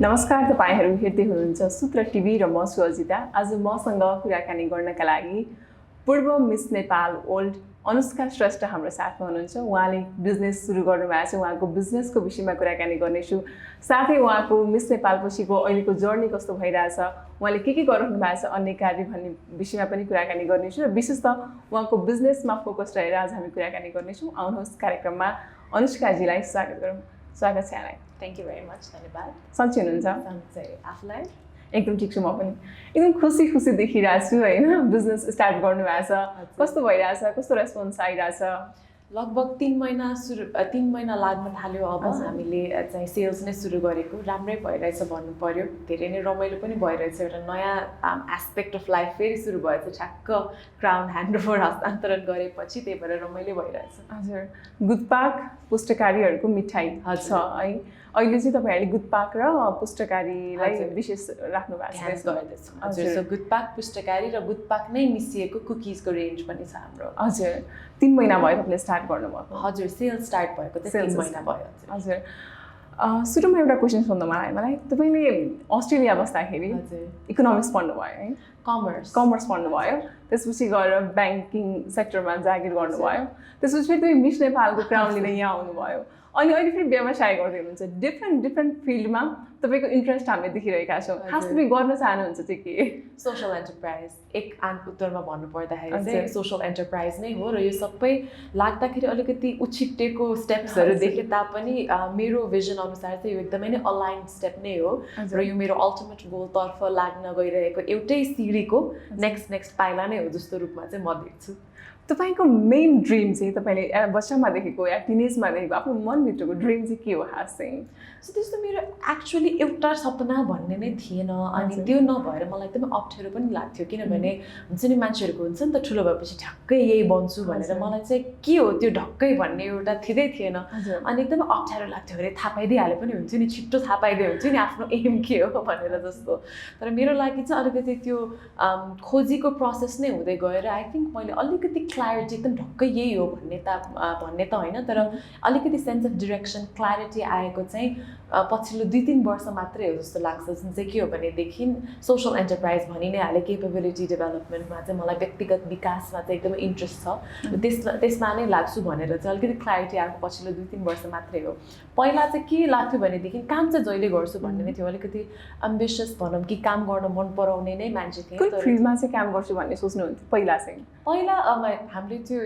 नमस्कार, तपाईहरु हेर्दै हुनुहुन्छ सूत्र टिभी र म छु अजिता। आज मसँग कुराकानी गर्नका लागि पूर्व मिस नेपाल वर्ल्ड अनुष्का श्रेष्ठ हाम्रो साथमा हुनुहुन्छ। उहाँले बिजनेस सुरु गर्नुभएको छ, उहाँको बिजनेसको विषयमा कुराकानी गर्नेछु। साथै उहाँको मिस नेपाल पछिको अहिलेको जर्नी कस्तो भइरहेछ, उहाँले के गरिरहनु भएको छ, अन्य कार्य भन्ने विषयमा पनि कुराकानी गर्नेछु र विशेषतः उहाँको बिजनेसमा फोकस रहेर आज हामी कुराकानी गर्नेछौँ। आउनुहोस् कार्यक्रममा अनुष्काजीलाई स्वागत गरौँ। स्वागत छ यहाँलाई। Thank you very much. धन्यवाद। सन्चै हुनुहुन्छ? सन्चै। आफूलाई एकदम ठिक छु। म पनि एकदम खुसी देखिरहेको छु हैन। बिजनेस स्टार्ट गर्नुभएको छ, कस्तो भइरहेछ, कस्तो रेस्पोन्स आइरहेछ? लगभग 3 महिना लाग्न थाल्यो। अब हामीले चाहिँ सेल्स नै सुरु गरेको, राम्रै भइरहेछ भन्नु पर्यो। धेरै नै रमाइलो पनि भइरहेछ। एउटा नयाँ एस्पेक्ट अफ लाइफ फेरि सुरु भएछ। ठ्याक्क क्राउन ह्यान्डओभर हस्तान्तरण गरेपछि, त्यही भएर रमाइलो भइरहेछ। हजुर, गुटपाक पुस्तकारीहरूको मिठाई छ है। अहिले चाहिँ तपाईहरुले गुटपाक र पुस्तकारीलाई विशेष राख्नु भएको छ। हजुर, सो गुटपाक पुस्तकारी र गुटपाक नै मिसिएको कुकिजको रेन्ज पनि छ हाम्रो। हजुर, 3 महिना भयो तपाईले स्टार्ट गर्नुभएको? हजुर, सेल्स स्टार्ट भएको चाहिँ 3 महिना भयो। हजुर, सुरुमा एउटा क्वेसन सोध्नु मलाई तपाईले अस्ट्रेलिया बस्दाखेरि इकोनोमिक्स पढ्नुभयो है? कमर्स पढ्नुभयो, त्यसपछि गएर ब्याङ्किङ सेक्टरमा जागिर गर्नुभयो, त्यसपछि फेरि तपाईँ मिस नेपालको क्राउन लिन यहाँ आउनुभयो, अनि अहिले फेरि व्यवसाय गर्दै हुनुहुन्छ। डिफ्रेन्ट फिल्डमा तपाईको इन्ट्रेस्ट हामीले देखिरहेका छौँ। खास तपाईँ गर्न चाहनुहुन्छ चाहिँ के? Social enterprise. एक उत्तरमा भन्नु पर्दाखेरि चाहिँ सोशल एन्टरप्राइज नै हो र यो सबै लाग्दाखेरि अलिकति उछिट्टेको स्टेप्सहरू देखे तापनि मेरो भिजन अनुसार चाहिँ यो एकदमै नै अलाइन्ड स्टेप नै हो र यो मेरो अल्टिमेट गोलतर्फ लाग्न गइरहेको एउटै सिडीको नेक्स्ट पाइला नै हो जस्तो रूपमा चाहिँ म देख्छु। तपाईको मेन ड्रिम चाहिँ तपाईले बच्चामा देखेको या टिनेजमा देखेको आफ्नो मनभित्रको ड्रिम चाहिँ के हो खास चाहिँ? सो त्यस्तो मेरो एक्चुअली एउटा सपना भन्ने नै थिएन, अनि त्यो नभएर मलाई एकदमै अप्ठ्यारो पनि लाग्थ्यो। किनभने हुन्छ नि, मान्छेहरूको हुन्छ नि त ठुलो भएपछि ठ्याक्कै यही बन्छु भनेर, मलाई चाहिँ के हो त्यो ढक्कै भन्ने एउटा थिएन। अनि एकदमै अप्ठ्यारो लाग्थ्यो। अरे थाहा पाइदिइहाले पनि हुन्छ नि, छिट्टो थाहा पाइदियो हुन्छ नि आफ्नो एम के हो भनेर जस्तो। तर मेरो लागि चाहिँ अलिकति त्यो खोजीको प्रोसेस नै हुँदै गएर आई थिङ्क मैले अलिकति क्ल्यारिटी एकदम ढक्कै यही हो भन्ने त होइन, तर अलिकति सेन्स अफ डिरेक्सन क्ल्यारिटी आएको चाहिँ पछिल्लो 2-3 वर्ष मात्रै हो जस्तो लाग्छ। जुन चाहिँ के हो भनेदेखि सोसल एन्टरप्राइज भनि नै हाले, केपेबिलिटी डेभलपमेन्टमा चाहिँ मलाई व्यक्तिगत विकासमा चाहिँ एकदमै इन्ट्रेस्ट छ, त्यसमा नै लाग्छु भनेर चाहिँ अलिकति क्ल्यारिटी आएको पछिल्लो 2-3 वर्ष मात्रै हो। पहिला चाहिँ के लाग्थ्यो भनेदेखि काम चाहिँ जहिले गर्छु भन्ने नै थियो। अलिकति एम्बिसियस भनौँ कि काम गर्न मन पराउने नै मान्छे थिएँ। कुन फिल्डमा चाहिँ काम गर्छु भन्ने सोच्नुहुन्थ्यो पहिला चाहिँ? पहिला हामीले त्यो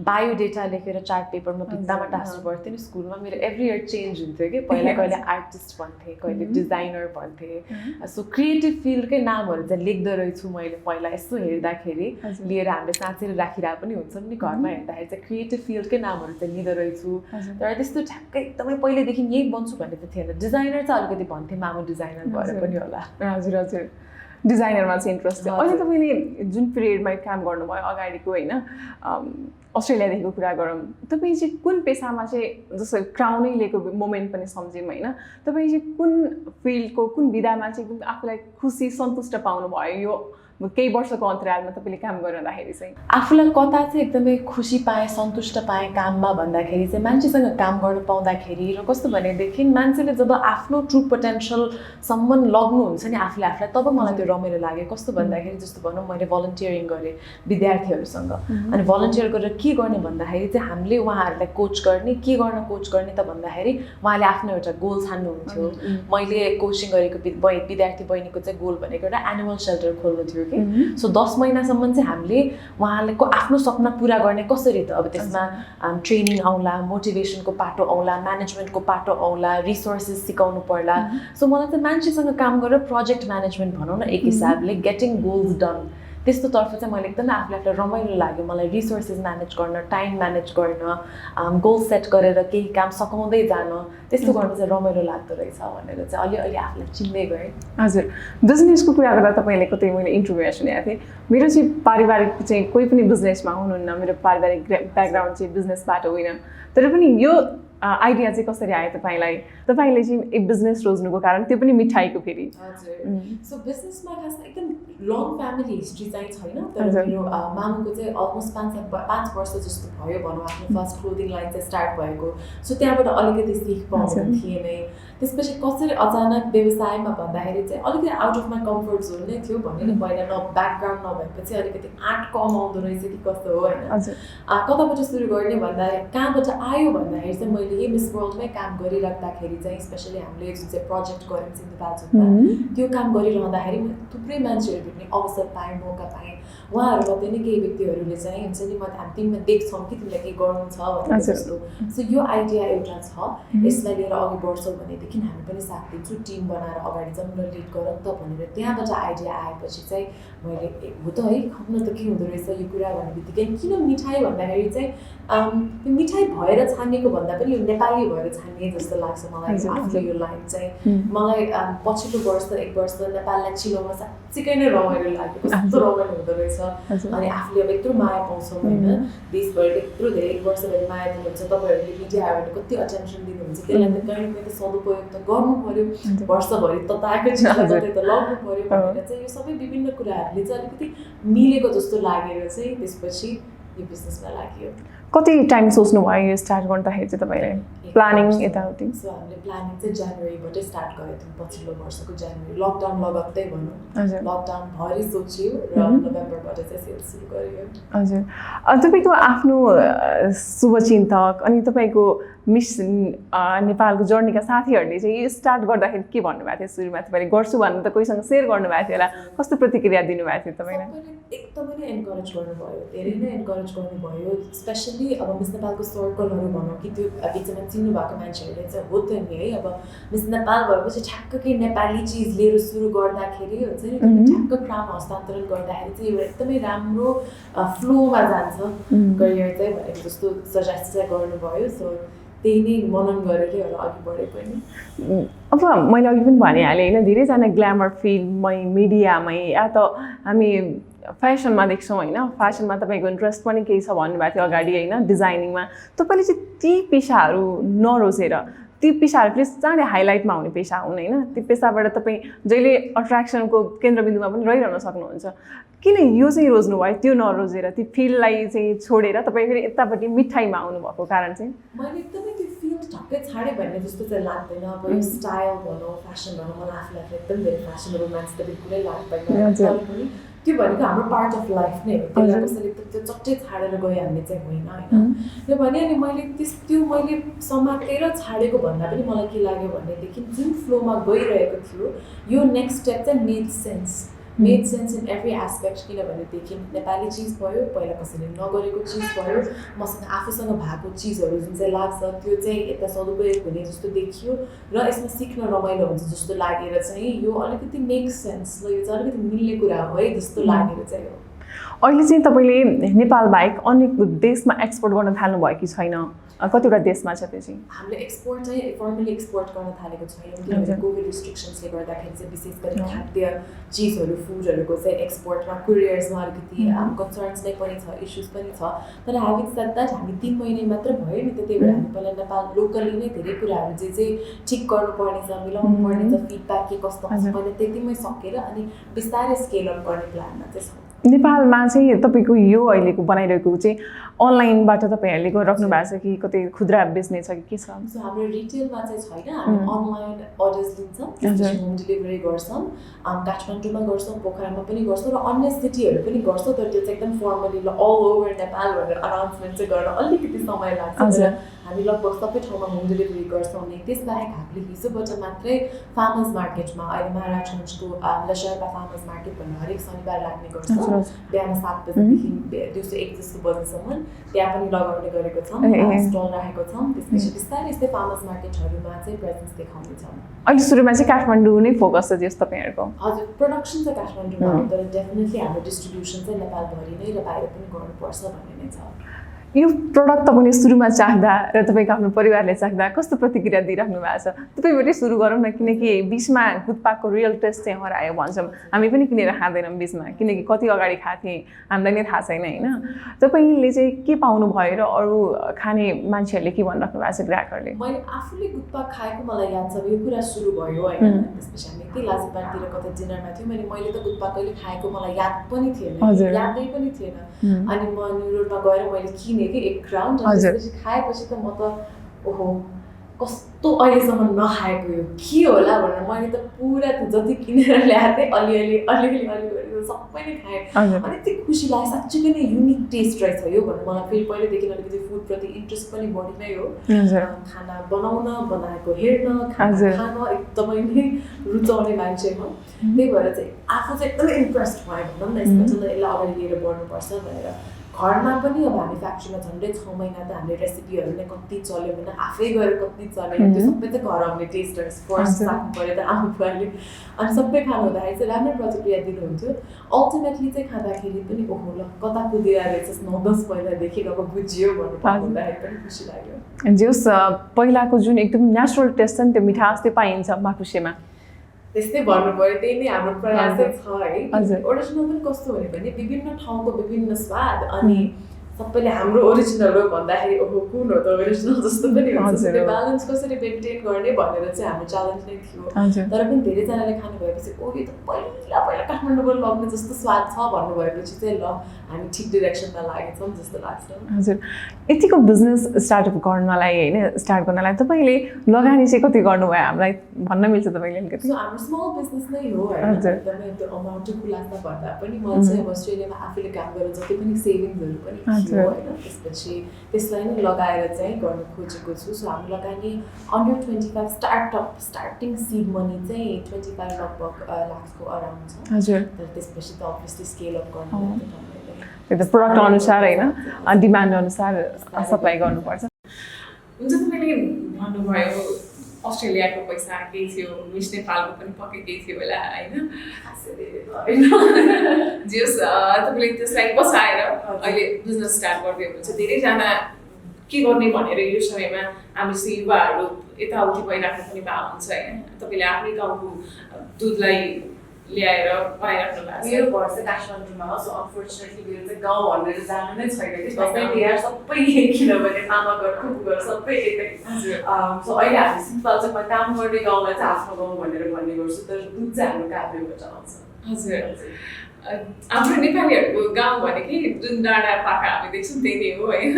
बायोडेटा लेखेर चार्ट पेपरमा भित्तामा टास्नु पर्थ्यो नि स्कुलमा। मेरो एभ्री इयर चेन्ज हुन्थ्यो कि, पहिला कहिले आर्टिस्ट भन्थेँ, कहिले डिजाइनर भन्थेँ। सो क्रिएटिभ फिल्डकै नामहरू चाहिँ लेख्दो रहेछु मैले पहिला। यसो हेर्दाखेरि लिएर हामीले साँचेर राखिरहेको पनि हुन्छ नि घरमा, हेर्दाखेरि चाहिँ क्रिएटिभ फिल्डकै नामहरू चाहिँ लिँदो रहेछु। तर त्यस्तो ठ्याक्कै एकदमै पहिलेदेखि यही बन्छु भन्ने त थिएन। डिजाइनर चाहिँ अलिकति भन्थेँ, मामु डिजाइनर भएर पनि होला। हजुर, डिजाइनरमा चाहिँ इन्ट्रेस्ट थियो। अहिले तपाईँले जुन पिरियडमा काम गर्नुभयो अगाडिको होइन, अस्ट्रेलियादेखिको कुरा गरौँ, तपाईँ चाहिँ कुन पेसामा चाहिँ जस्तो क्राउनै लिएको मोमेन्ट पनि सम्झौँ होइन, तपाईँ चाहिँ कुन फिल्डको कुन विधामा चाहिँ आफूलाई खुसी सन्तुष्ट पाउनुभयो यो केही वर्षको अन्तरालमा तपाईँले काम गरिरहँदाखेरि चाहिँ? आफूलाई कता चाहिँ एकदमै खुसी पाएँ, सन्तुष्ट पाएँ काममा भन्दाखेरि चाहिँ मान्छेसँग काम गर्न पाउँदाखेरि। र कस्तो भनेदेखि मान्छेले जब आफ्नो ट्रु पोटेन्सियलसम्म लग्नुहुन्छ नि आफूलाई, तब मलाई त्यो रमाइलो लाग्यो। कस्तो भन्दाखेरि जस्तो भनौँ, मैले भलन्टियरिङ गरेँ विद्यार्थीहरूसँग, अनि भलन्टियर गरेर के गर्ने भन्दाखेरि चाहिँ हामीले उहाँहरूलाई कोच गर्ने। के गर्न कोच गर्ने त भन्दाखेरि उहाँले आफ्नो एउटा गोल छान्नुहुन्थ्यो। मैले कोचिङ गरेको विद्यार्थी बहिनीको चाहिँ गोल भनेको एउटा एनिमल सेल्टर खोल्नु थियो। सो 10 महिनासम्म चाहिँ हामीले उहाँहरूको आफ्नो सपना पुरा गर्ने कसरी त, अब त्यसमा ट्रेनिङ आउला, मोटिभेसनको पाटो आउला, म्यानेजमेन्टको पाटो आउला, रिसोर्सेस सिकाउनु पर्ला। सो मलाई चाहिँ मान्छेसँग काम गरेर प्रोजेक्ट म्यानेजमेन्ट भनौँ न एक हिसाबले, गेटिङ गोल्स डन, त्यस्तोतर्फ चाहिँ मैले एकदमै आफूलाई रमाइलो लाग्यो। मलाई रिसोर्सेस म्यानेज गर्न, टाइम म्यानेज गर्न, गोल सेट गरेर केही काम सघाउँदै जान, त्यस्तो गर्न चाहिँ रमाइलो लाग्दो रहेछ भनेर चाहिँ अलि आफूलाई चिन्दै गएँ। हजुर, बिजनेसको कुरा गर्दा तपाईँले कतै मैले इन्टरभ्यूमा सुनेको थिएँ, मेरो चाहिँ पारिवारिक चाहिँ कोही पनि बिजनेसमा हुनुहुन्न, मेरो पारिवारिक ब्याकग्राउन्ड चाहिँ बिजनेसबाट होइन, तर पनि यो आइडिया चाहिँ कसरी आयो तपाईँलाई तपाईँले चाहिँ एक बिजनेस रोज्नुको कारण त्यो पनि मिठाईको फेरि हजुर सो बिजनेसमा खासमा एकदम लङ फ्यामिली हिस्ट्री चाहिँ छैन तर मेरो मामुको चाहिँ अलमोस्ट 5 वर्ष जस्तो भयो भनौँ आफ्नो फर्स्ट क्लोदिङ लाइन चाहिँ स्टार्ट भएको सो त्यहाँबाट अलिकति सिख पाउनु थिएँ नै त्यसपछि कसरी अचानक व्यवसायमा भन्दाखेरि चाहिँ अलिकति out of my comfort John नै थियो भने नि पहिला ब्याकग्राउन्ड नभएपछि अलिकति आँट कम आउँदो रहेछ कि कस्तो हो होइन कताबाट सुरु गर्ने भन्दा कहाँबाट आयो भन्दाखेरि चाहिँ मैले यही मिस वर्ल्डमै काम गरिराख्दाखेरि चाहिँ स्पेसली हामीले जुन चाहिँ प्रोजेक्ट गऱ्यौँ सिन्धुपाल्चोकमा त्यो काम गरिरहँदाखेरि थुप्रै मान्छेहरू भेट्ने अवसर पाएँ मौका पाएँ उहाँहरूमध्ये नै केही व्यक्तिहरूले चाहिँ हुन्छ नि हामी तिमीमा देख्छौँ कि तिमीलाई केही गर्नु छ भनेर जस्तो सो यो आइडिया एउटा छ यसलाई लिएर अघि बढ्छौँ भनेदेखि हामी पनि साथ दिन्छौँ टिम बनाएर अगाडि जाउँ र लिड गरौँ त भनेर त्यहाँबाट आइडिया आएपछि चाहिँ मैले हो त है खाउन त के हुँदो रहेछ यो कुरा भन्ने बित्तिकै किन मिठाई भन्दाखेरि चाहिँ त्यो मिठाई भएर छानिएको भन्दा पनि यो नेपाली भएर छानिए जस्तो लाग्छ मलाई आफ्नो यो लाइन चाहिँ मलाई पछिल्लो वर्ष 1 वर्ष नेपाललाई चिनाउन साँच्चीकै नै रमाइलो लाग्यो कस्तो रमाइलो हुँदो रहेछ अनि आफूले अब यत्रो माया पाउँछौँ होइन देशभरि यत्रो धेरै 1 वर्षभरि माया दिनुहुन्छ तपाईँहरूले मिडियाहरूले कति अटेन्सन दिनुहुन्छ त्यसलाई त कहीँ न कहीँ त सदुपयोग त गर्नु पऱ्यो वर्षभरि तताएको चिजलाई कतै त लग्नु पऱ्यो भनेर चाहिँ यो सबै विभिन्न कुराहरूले चाहिँ अलिकति मिलेको जस्तो लागेर चाहिँ त्यसपछि यो बिजनेसमा लाग्यो कति टाइम सोच्नु भयो यो स्टार्ट गर्दाखेरि चाहिँ तपाईँले प्लानिङ यताउति सो हामीले प्लानिङ चाहिँ जनवरीबाटै स्टार्ट गरेको थियौँ पछिल्लो वर्षको जनवरी लकडाउन लगत्तै भनौँ लकडाउन भरि सोच्यो र नोभेम्बरबाट चाहिँ सेल्स सुरु गर्यो हजुर तपाईँको आफ्नो शुभचिन्तक अनि तपाईँको मिस नेपालको जर्नीका साथीहरूले चाहिँ यो स्टार्ट गर्दाखेरि के भन्नुभएको थियो सुरुमा तपाईँले गर्छु भन्नु त कोहीसँग सेयर गर्नुभएको थियो होला कस्तो प्रतिक्रिया दिनुभएको थियो तपाईँलाई एकदमै नै एन्करेज गर्नुभयो धेरै नै एन्करेज गर्नुभयो स्पेसली अब मिस नेपालको सर्कलहरू भनौँ कि त्यो बिचमा चिन्नु भएको मान्छेहरूले चाहिँ हो त नि है अब मिस नेपाल भएपछि ठ्याक्कै नेपाली चिज लिएर सुरु गर्दाखेरि हुन्छ नि ठ्याक्क क्राउन हस्तान्तरण गर्दाखेरि चाहिँ एउटा एकदमै राम्रो फ्लोमा जान्छ करियर चाहिँ भनेको जस्तो सजेस्ट चाहिँ गर्नुभयो सो त्यही नै मनन गरेरै होला अघि बढे पनि अब मैले अघि पनि भनिहालेँ होइन धेरैजना ग्ल्यामर फिल्डमै मिडियामै या त हामी फेसनमा देख्छौँ होइन फेसनमा तपाईँको इन्ट्रेस्ट पनि केही छ भन्नुभएको थियो अगाडि होइन डिजाइनिङमा तपाईँले चाहिँ ती पेसाहरू नरोजेर ती पेसाहरू फेरि चाँडै हाइलाइटमा हुने पेसा हुन् होइन ती पेसाबाट तपाईँ जहिले अट्र्याक्सनको केन्द्रबिन्दुमा पनि रहिरहन सक्नुहुन्छ किन यो चाहिँ रोज्नु भयो त्यो नरोजेर ती फिल्डलाई चाहिँ छोडेर तपाईँ फेरि यतापट्टि मिठाईमा आउनुभएको कारण चाहिँ मैले एकदमै त्यो फिल्ड ठक्कै छाडेँ भन्ने जस्तो चाहिँ लाग्दैन अब यो स्टाइल भनौँ फेसन भनौँ मलाई आफूलाई एकदम धेरै फेसनेबल मान्छे त बिल्कुलै लाग्दैन पनि त्यो भनेको हाम्रो पार्ट अफ लाइफ नै हो त्यसलाई कसैले त्यो चट्टै छाडेर गइहाल्ने चाहिँ होइन होइन त्यो भने अनि मैले त्यो मैले समातेर छाडेको भन्दा पनि मलाई के लाग्यो भनेदेखि जुन फ्लोमा गइरहेको थियो यो नेक्स्ट स्टेप चाहिँ made sense in every aspect किनभनेदेखि नेपाली चिज भयो पहिला कसैले नगरेको चिज भयो मसँग आफूसँग भएको चिजहरू जुन चाहिँ लाग्छ त्यो चाहिँ यता सदुपयोग हुने जस्तो देखियो र यसमा सिक्न रमाइलो हुन्छ जस्तो लागेर चाहिँ यो अलिकति मेक सेन्स ल यो चाहिँ अलिकति मिल्ने कुरा हो है जस्तो लागेर चाहिँ हो अहिले चाहिँ तपाईँले नेपाल बाहेक अन्य देशमा एक्सपोर्ट गर्न थाल्नुभयो कि छैन कतिवटा देशमा छ त्यो चाहिँ हामीले एक्सपोर्ट चाहिँ फर्मली एक्सपोर्ट गर्न थालेको छैनौँ किनभने कोभिड रिस्ट्रिक्सन्सले गर्दाखेरि चाहिँ विशेष गरी खाद्य चिजहरू फुडहरूको चाहिँ एक्सपोर्टमा कुरियर्समा अलिकति कन्सर्न्स नै पनि छ इस्युज पनि छ तर ह्याभिङ सेड द्याट हामी 3 महिना मात्र भयो नि त त्यही भएर हामी पहिला नेपाल लोकली नै धेरै कुराहरू चाहिँ ठिक गर्नुपर्ने छ मिलाउनु पर्ने छ फिडब्याक के कस्तो हुन्छ मैले त्यतिमै सकेर अनि बिस्तारै स्केल अप गर्ने प्लानमा चाहिँ छ नेपालमा चाहिँ तपाईँको यो अहिलेको बनाइरहेको चाहिँ अनलाइनबाट तपाईँहरूले गरिराख्नु भएको छ कि कतै खुद्रा बेच्ने छ कि के छ सो हाम्रो रिटेलमा चाहिँ छैन हामी अनलाइन अर्डर्स लिन्छौँ होम डेलिभरी गर्छौँ काठमाडौँमा गर्छौँ पोखरामा पनि गर्छौँ र अन्य सिटीहरू पनि गर्छौँ तर त्यो चाहिँ एकदम फर्मली अल ओभर नेपाल भनेर अनाउन्समेन्ट चाहिँ गर्न अलिकति समय लाग्छ हामी लगभग सबै ठाउँमा होम डेलिभरी गर्छौँ नि त्यसबाहेक हामीले हिजोबाट मात्रै फार्मर्स मार्केटमा अहिले महाराजगञ्जको लसर्पा फार्मर्स मार्केट भन्ने हरेक शनिबार लाग्ने गर्छौँ बिहान 7 बजीदेखि दिउँसो 1 जस्तो बजीसम्म त्यहाँ पनि लगाउने गरेको छौँ स्टल राखेको छौँ त्यसपछि बिस्तारै यस्तै फार्मर्स मार्केटहरूमा चाहिँ प्रेजेन्स देखाउनेछौँ अहिले सुरुमा चाहिँ काठमाडौँ नै फोकस छ जस्तो तपाईँहरूको हजुर प्रोडक्सन चाहिँ काठमाडौँमा हो तर डेफिनेटली हाम्रो डिस्ट्रिब्युसन चाहिँ नेपालभरि नै र बाहिर पनि गर्नुपर्छ भन्ने नै छ यो प्रडक्ट तपाईँले सुरुमा चाख्दा र तपाईँको आफ्नो परिवारले चाख्दा कस्तो प्रतिक्रिया दिइराख्नु भएको छ तपाईँबाटै सुरु गरौँ न किनकि बिचमा गुत्पाको रियल टेस्ट चाहिँ हरायो भन्छौँ हामी पनि किनेर खाँदैनौँ बिचमा किनकि कति अगाडि खाएको थिएँ हामीलाई नै थाहा छैन होइन तपाईँले चाहिँ के पाउनु भयो र अरू खाने मान्छेहरूले के भनिराख्नु भएको छ ग्राहकहरूले मैले आफूले गुत्पा खाएको मलाई याद छ यो कुरा सुरु भयो होइन त्यसपछि हामी त्यही लाजिपाटतिर कतै डिनरमा थियो मैले त गुत्पा कहिले खाएको मलाई याद पनि थिएन यादै पनि थिएन अनि म न्यु रोडमा गएर मैले किनेँ कि एक राउन्ड त्यसपछि खाएपछि त म त ओहो कस्तो अहिलेसम्म नखाएको यो के होला भनेर मैले त पुरा जति किनेर ल्याएको थिएँ अलिअलि सबै नै खाएँ अनि यति खुसी लाग्यो साँच्चै नै युनिक टेस्ट रहेछ यो भनेर मलाई फेरि पहिल्यैदेखि अलिकति फुडप्रति इन्ट्रेस्ट पनि बढी नै हो खाना बनाउन बनाएको हेर्न खान एकदमै नै रुचाउने मान्छे म त्यही भएर चाहिँ आफू चाहिँ एकदमै इम्प्रेस्ड भएँ भनौँ न यसमा चाहिँ यसलाई अगाडि लिएर बढ्नुपर्छ भनेर घरमा पनि अब हामी फ्याक्ट्रीमा झन्डै 6 महिना त हामीले रेसिपीहरू नै कति चल्यो भने आफै गएर कति चल्यो त्यो सबै चाहिँ घर आउने टेस्टर्स फर्स्ट साक्नु पऱ्यो त आफू बुवाले अनि सबै खानु हुँदाखेरि चाहिँ राम्रो प्रतिक्रिया दिनुहुन्थ्यो अल्टिमेटली चाहिँ खाँदाखेरि पनि ओहो ल कता पुगेर रहेछ 9-10 महिनादेखि अब बुझियो भन्नु पाउँदाखेरि पनि खुसी लाग्यो जस पहिलाको जुन एकदम नेचुरल टेस्ट छ नि त्यो मिठास त्यो पाइन्छ माकुसेमा त्यस्तै भन्नु पर्यो त्यही नै हाम्रो प्रयास छ है ओरिजिनल पनि कस्तो हुने भने विभिन्न ठाउँको विभिन्न स्वाद अनि सबैले हाम्रो ओरिजिनल हो भन्दाखेरि ओहो कुन हो त ओरिजिनल जस्तो पनि हुन्छ त्यो ब्यालेन्स कसरी मेन्टेन गर्ने भनेर चाहिँ हाम्रो च्यालेन्ज नै थियो तर पनि धेरैजनाले खानु भएपछि ओ यो त पहिला काठमाडौँबाट लग्ने जस्तो स्वाद छ भन्नु भएपछि चाहिँ ल हामी ठिक डिरेक्सनमा लागेछौँ जस्तो लाग्छ हजुर यतिको बिजनेस स्टार्टअप गर्नलाई होइन स्टार्ट गर्नलाई तपाईँले लगानी चाहिँ कति गर्नुभयो हामीलाई भन्न मिल्छ तपाईँले अलिकति हाम्रो स्मल बिजनेस नै हो एकदमै त्यो अमाउन्टको खुलासा भन्दा पनि म चाहिँ अब अस्ट्रेलियामा आफूले काम गरेर जति पनि सेभिङ्सहरू पनि थियो होइन त्यसपछि त्यसलाई नै लगाएर चाहिँ गर्न खोजेको छु सो हाम्रो लगानी अन्डर 25 स्टार्टिङ सिड मनी चाहिँ 25 लगभग लाखको अराउन्ड छ हजुर तर त्यसपछि त अभियसली स्केल अप गर्नु त्यो त प्रडक्ट अनुसार होइन डिमान्ड अनुसार सप्लाई गर्नुपर्छ हुन्छ तपाईँले भन्नुभयो अस्ट्रेलियाको पैसा केही थियो मिस नेपालको पनि पक्कै केही थियो होला होइन जस तपाईँले त्यसलाई बसाएर अहिले बिजनेस स्टार्ट गर्दै हुनुहुन्छ धेरैजना के गर्ने भनेर यो समयमा हामी जस्तो युवाहरू यताउति भइराख्नु पनि भएको हुन्छ होइन तपाईँले आफ्नै गाउँको दुधलाई ल्याएर बनाइराख्नु भएको छ मेरो घर चाहिँ काठमाडौँमा हो सो अनफोर्चुनेटली मेरो चाहिँ गाउँ भनेर जानु नै छैन कि सबै तिहार सबै किनभने आमा घर फुपू घर सबै एकै सो अहिले हामी सिम्पल चाहिँ म काम गर्ने गाउँलाई चाहिँ आफ्नो गाउँ भनेर भन्ने गर्छु तर दुध चाहिँ हाम्रो काभ्रेबाट आउँछ हजुर हाम्रो नेपालीहरूको गाउँ भनेकै जुन डाँडा पाखा हामी देख्छौँ त्यही नै हो होइन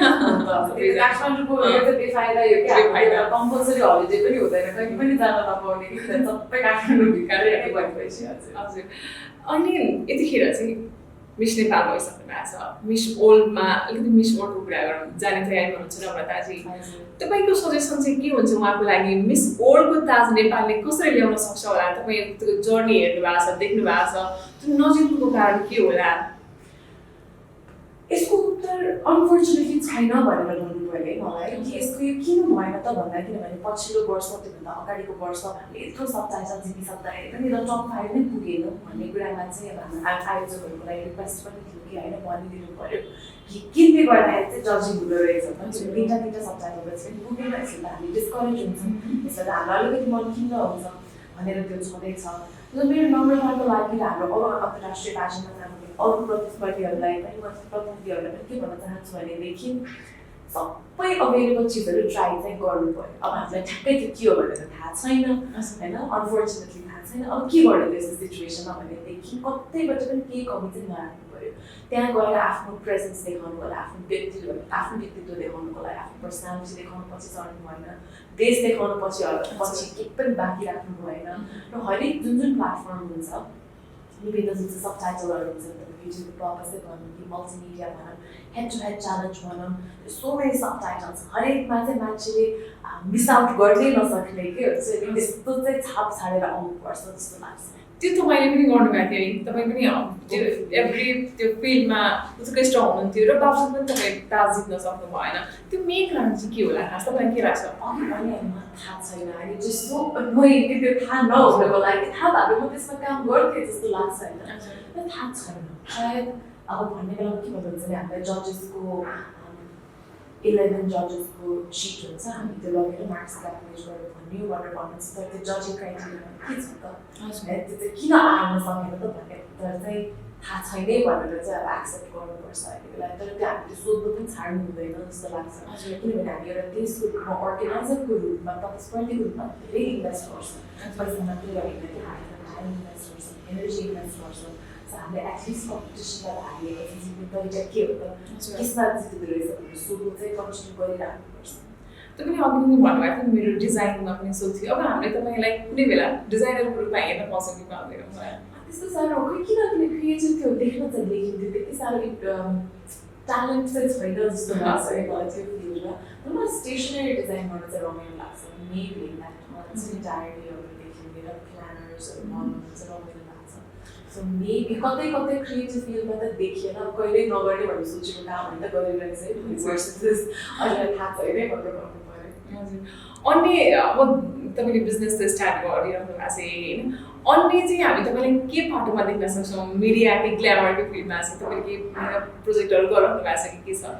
काठमाडौँको यो चाहिँ बेफाइदा यो कि कम्पलसरी हलिडे पनि हुँदैन कहिले पनि जान नपाउने कि सबै काठमाडौँ भिकारै भएपछि हजुर अनि यतिखेर चाहिँ मिस नेपाल भइसक्नु भएको छ मिस ओल्डमा अलिकति मिस ओल्डको कुरा गरौँ जाने तयारी हुनुहुन्छ नम्रताजी तपाईँको सजेसन चाहिँ के हुन्छ उहाँको लागि मिस ओल्डको ताज नेपालले कसरी ल्याउन सक्छ होला तपाईँको जर्नी हेर्नु भएको छ देख्नु भएको छ त्यो नजिकको कारण के होला यसको उत्तर अनफोर्चुनेटली छैन भनेर भन्नु पऱ्यो मलाई कि यसको यो किन भएन त भन्दा किनभने पछिल्लो वर्ष त्योभन्दा अगाडिको वर्ष हामीले यत्रो सबटाइटल जितिसक्दाखेरि पनि र टप 5 नै पुगेन भन्ने कुरामा चाहिँ अब हाम्रो आयोजकहरूको लागि रिक्वेस्ट पनि थियो कि होइन भनिदिनु पऱ्यो कि किनले गर्दाखेरि चाहिँ जजिङ हुँदो रहेछ तिनवटा सबटाइटलपछि पनि पुगेन यसो त हामी डिस्करेज हुन्छौँ यसो त हाम्रो अलिकति मन खिन्न हुन्छ भनेर त्यो छँदैछ र मेरो नम्रताको लागि र हाम्रो अरू अन्तर्राष्ट्रिय भाषामा जानु अरू प्रतिस्पर्धीहरूलाई पनि म प्रतिनिधिहरूलाई पनि के भन्न चाहन्छु भनेदेखि सबै अभाइलेबल चिजहरू ट्राई चाहिँ गर्नु पऱ्यो अब हामीलाई ठ्याक्कै त्यो के हो भनेर थाहा छैन होइन अनफोर्चुनेटली थाहा छैन अब के गर्नु त्यस्तो सिचुएसनमा भनेदेखि कतैबाट पनि केही कमी चाहिँ नराख्नु पऱ्यो त्यहाँ गएर आफ्नो प्रेजेन्स देखाउनु होला आफ्नो व्यक्तित्व देखाउनुको लागि आफ्नो पर्सनालिटी देखाउनु पछि सर्नु भएन देश देखाउनु पछि केही पनि बाँकी राख्नु भएन र हरेक जुन प्लेटफर्म हुन्छ विभिन्न जुन चाहिँ सबटाइटलहरू हुन्छ युट्युबको पर्पसै भनौँ कि मल्टिमिडिया भनौँ हेड टु हेड च्यालेन्ज भनौँ सो मेनी सबटाइटल्स हरेकमा चाहिँ मान्छेले मिस आउट गर्नै नसक्ने के हुन्छ त्यस्तो चाहिँ छाप छाडेर आउनुपर्छ जस्तो लाग्छ त्यो तपाईँले पनि गर्नुभएको थियो है तपाईँ पनि त्यो एभ्री त्यो फिल्डमा उत्कृष्ट हुनुहुन्थ्यो र बाबुसँग पनि तपाईँ ताज जित्न सक्नु भएन त्यो मेन कारण चाहिँ के होला खास तपाईँलाई के लाग्छ अहिले थाहा छैन अनि जस्तो मैले त्यो थाहा नहुनुको लागि थाहा भएको म त्यसमा काम गर्थेँ जस्तो लाग्छ होइन थाहा छैन सायद अब भन्ने बेलामा के भन्नुहुन्छ भने हामीलाई जजेसको 11 जजेसको सिट हुन्छ हामी त्यो लगेर मार्क्स क्यालकुलेट गरेर भन्यो भनेर भन्नुहुन्छ तर त्यो जजिङ क्राइटेरिया के छ त है त्यो चाहिँ किन आउन सकेन त भन्ने तर चाहिँ थाहा छैनै भनेर चाहिँ अब एक्सेप्ट गर्नुपर्छ अहिले बेला तर त्यो हामीले सोध्नु पनि छाड्नु हुँदैन जस्तो लाग्छ किनभने हामी एउटा देशको रूपमा अर्गनाइजरको रूपमा प्रतिस्पर्धीको रूपमा धेरै इन्भेस्ट गर्छौँ पैसा मात्रै होइन कि हामीले टाइम इन्भेस्ट गर्छौँ एनर्जी इन्भेस्ट गर्छौँ सो हामीले एटलिस्ट कम्पिटिसनमा हालेपछि जित्ने तरिका के हो त केसमा जित्दो रहेछ भनेर सोध्नु चाहिँ कन्टिन्यू गरिराख्नुपर्छ तपाईँले अघि पनि भन्नुभएको थियो मेरो डिजाइनमा पनि सोध्थ्यो अब हामीले तपाईँलाई कुनै बेला डिजाइनरको रूपमा हेर्न पाउँछौँ कि पाउँदैन मलाई त्यस्तो साह्रो खै किनकि क्रिएटिभ थियो देख्न चाहिँ लेखिन्थ्यो त्यति साह्रो ट्यालेन्ट चाहिँ छैन जस्तो लाग्छ है मलाई त्यो फिल्डमा तर मलाई स्टेसनरी डिजाइन गर्न चाहिँ रमाइलो लाग्छ मेबी मलाई चाहिँ डायरीहरू लेखिँदैन प्लानर्सहरू बनाउनु चाहिँ रमाइलो लाग्छ सो मेबी कतै कतै क्रिएटिभ फिल्डमा त देखिएन कहिल्यै नगर्ने भनेर सोचेको काम होइन त गरिरहेको छ भर्सेस अहिले थाहा छैन भनेर भन्नु पऱ्यो हजुर अन्य अब तपाईँले बिजनेस त स्टार्ट गरिरहनु भएको छ होइन अन्य चाहिँ हामी तपाईँलाई के पाटोमा देख्न सक्छौँ मिडियाकै ग्ल्यामरकै फिल्डमा चाहिँ तपाईँले के प्रोजेक्टहरू गरिरहनु भएको छ कि के छ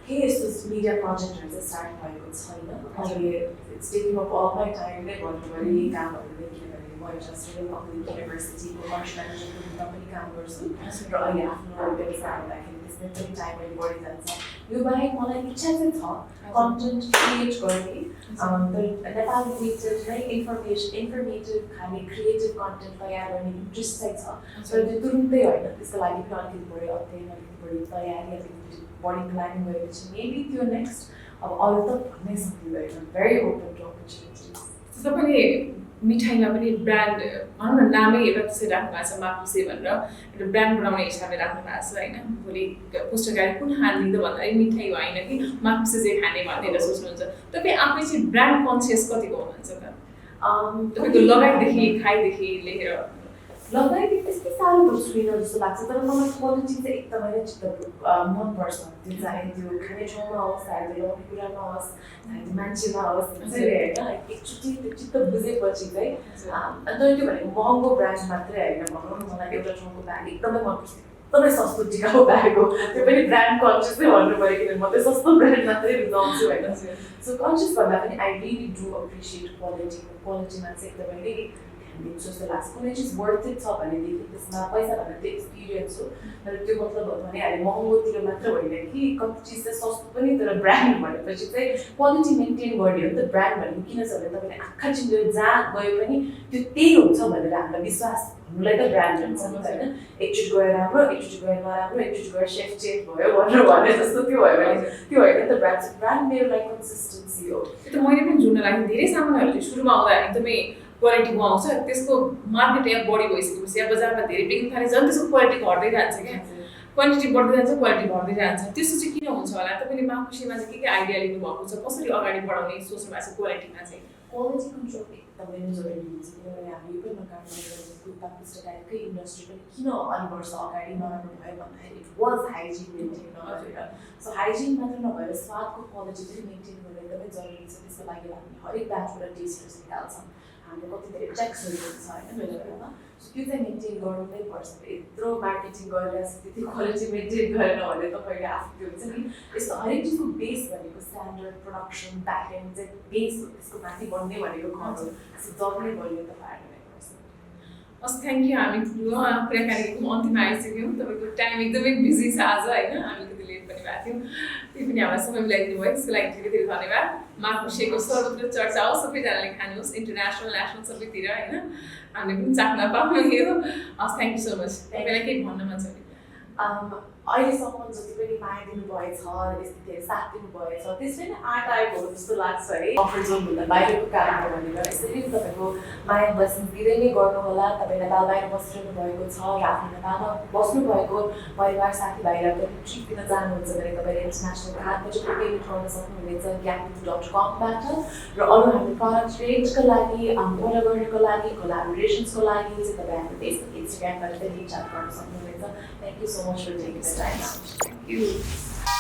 केही यस्तो मिडिया प्रोजेक्टहरू चाहिँ स्टार्ट भएको छैन अहिले it's taking up all my time नै भन्नु पऱ्यो यही कामहरू किनभने म एउटा स्टुडेन्ट पब्लिक युनिभर्सिटीको कन्टेन्ट म्यानेजमेन्टको रूपमा पनि काम गर्छु र अहिले आफ्नो व्यवसाय हुँदाखेरि त्यसमै पनि टाइम अहिले बढी जान्छ यो बाहेक मलाई इच्छा चाहिँ छ कन्टेन्ट क्रिएट गर्ने तर नेपाल रिलेटेड नै इन्फर्मेटिभ खाने क्रिएटिभ कन्टेन्ट तयार गर्ने इन्ट्रेस्ट चाहिँ छ तर त्यो तुरुन्तै होइन त्यसको लागि पनि अलिकति बढी अध्ययन अलिकति बढी तयारी अलिकति बढी प्लानिङ गरेपछि मेबी त्यो नेक्स्ट अब अरू त भन्नै सकिँदैन भेरी ओपन टु अपर्च्युनिटिज तपाईँले मिठाईमा पनि ब्रान्ड भनौँ न नामै एउटा त्यसै राख्नु भएको छ माकुसे भनेर एउटा ब्रान्ड बनाउने हिसाबले राख्नु भएको छ होइन भोलि पुस्तकाले कुन हालिदिँदो भन्दाखेरि मिठाई होइन कि माकुसे चाहिँ खाने भनेर सोच्नुहुन्छ तपाईँ आफै चाहिँ ब्रान्ड कन्सियस कतिको हुनुहुन्छ त तपाईँको लगाइदेखि खाइदेखि लिएर लगाइदिए त्यस्तै साह्रो त छुइनँ जस्तो लाग्छ तर मलाई क्वालिटी चाहिँ एकदमै नै चित्त मनपर्छ त्यो चाहे त्यो खाने ठाउँमा होस् चाहे त्यो लगाउने कुरामा होस् चाहे त्यो मान्छेमा होस् होइन एकचोटि त्यो चित्त बुझेपछि चाहिँ अन्त त्यो भनेको महँगो ब्रान्ड मात्रै होइन भनौँ न मलाई एउटा ठाउँको ब्याग एकदमै मनपर्छ एकदमै सस्तो टिकाउ ब्यागको त्यो पनि ब्रान्ड कन्सियसै भन्नु पऱ्यो किनभने म चाहिँ सस्तो ब्रान्ड मात्रै रुचाउँछु होइन सो कन्सियस भन्दा पनि आई रियली डु एप्रिसिएट क्वालिटीमा चाहिँ एकदमै नै दिन्छु जस्तो लाग्छ कुनै चिज वर्थ इट छ भनेदेखि त्यसमा पैसा भन्दा त्यो एक्सपिरियन्स हो तर त्यो मतलब भने हामी महँगोतिर मात्र होइन कि कति चिज चाहिँ सस्तो पनि तर ब्रान्ड भनेपछि चाहिँ क्वालिटी मेन्टेन गर्ने हो नि त ब्रान्ड भनेको किन छ भने तपाईँले आँखा चिन्डेर जहाँ गए पनि त्यो त्यही हुन्छ भनेर हामीलाई विश्वास भन्नुलाई त ब्रान्ड हुन्छ नि त होइन एकचोटि गएर राम्रो एकचोटि गएर नराम्रो एकचोटि गएर सेफ चेन्ज भयो भनेर भने जस्तो त्यो भयो भने त्यो होइन नि त ब्रान्ड मेरो लागि कन्सिस्टेन्सी हो त्यो त मैले पनि जुन्न लागि धेरै सामानहरू चाहिँ सुरुमा आउँदा एकदमै क्वालिटीमा आउँछ त्यसको मार्केट यहाँ बढी भइसकेपछि या बजारमा धेरै बिक्री थाले झन् त्यसको क्वालिटी घट्दै जान्छ क्या क्वान्टिटी बढ्दै जान्छ क्वालिटी घट्दै जान्छ त्यस्तो चाहिँ किन हुन्छ होला तपाईँले माकुसेमा चाहिँ के आइडिया लिनुभएको छ कसरी अगाडि बढाउने सोच्नु भएको छ क्वालिटीमा चाहिँ क्वालिटी कन्ट्रोल एकदमै नै जरुरी हुन्छ किनभने हामी यो पनि काम गरेको पुस्तकालयकै इन्डस्ट्री पनि किन अलि वर्ष अगाडि नराम्रो भयो भन्दाखेरि इट वाज हाइजिन मेन्टेन नगरेर सो हाइजिन मात्र नभएर स्वादको क्वालिटी पनि मेन्टेन गर्न एकदमै जरुरी छ त्यसको लागि हामी हरेक ब्याचबाट टेस्टहरू निकाल्छौँ हाम्रो कति धेरै चेक्सहरू हुन्छ होइन बेला बेलामा सो त्यो चाहिँ मेन्टेन गर्नु नै पर्छ यत्रो मार्केटिङ गरेर त्यति क्वालिटी मेन्टेन गरेन भने तपाईँले आफू त्यो हुन्छ नि यस्तो हरेक चिजको बेस भनेको स्ट्यान्डर्ड प्रोडक्सन ब्याकएन्ड चाहिँ बेस हो त्यसको माथि बन्ने भनेको घर हो सो जम्मै बढ्यो तपाईँहरू हस् थ्याङ्क यू हामी कुराकानीको अन्तिममा आइसक्यौँ तपाईँको टाइम एकदमै बिजी छ आज होइन हामी अलिकति लेट पनि भएको थियौँ त्यही पनि हामीलाई समय मिलाइदिनु भयो त्यसको लागि धेरै धेरै धन्यवाद माकुसेको सर्वत्र चर्चा होस् सबैजनाले खानुहोस् इन्टरनेसनल नेसनल सबैतिर होइन हामीले पनि चाख्न पाउनु हस् थ्याङ्क यू सो मच तपाईँलाई केही भन्न मन छ अहिलेसम्म जति पनि माया दिनुभएछ यस्तो धेरै साथ दिनुभएछ त्यसले नै आँट आएको हो जस्तो लाग्छ है कम्फर्ट जोनभन्दा बाहिरको काम हो भनेर यसरी तपाईँको माया ब्लेसिङ दिँदै नै गर्नुहोला तपाईँ नेपाल बाहिर बसिरहनु भएको छ र आफ्नो नेपालमा बस्नुभएको परिवार साथीभाइलाई पनि ट्रिप दिन चाहनुहुन्छ भने तपाईँले इन्टरनेसनल कार्डबाट पनि पेमेन्ट गर्न सक्नुहुनेछ gapit.com-बाट र अरू हाम्रो प्रडक्ट रेन्जको लागि अर्डर गर्नको लागि कोलाबोरेसन्सको लागि चाहिँ तपाईँ हाम्रो फेसबुक इन्स्टाग्रामबाट पनि रिच आउट गर्न सक्नुहुनेछ thank you so much for taking the time Thank you.